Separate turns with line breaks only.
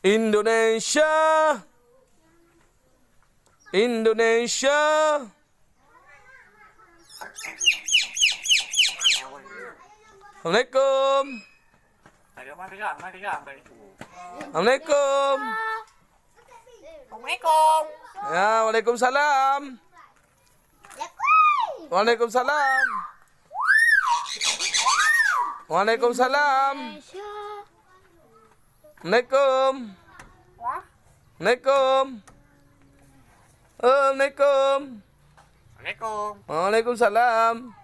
Indonesia. Indonesia. Assalamualaikum. Assalamualaikum.
Assalamualaikum.
Ya, Waalaikumsalam. Waalaikumsalam. Waalaikumsalam. Assalamualaikum. Assalamualaikum. Assalamualaikum.
Assalamualaikum.
Waalaikumsalam.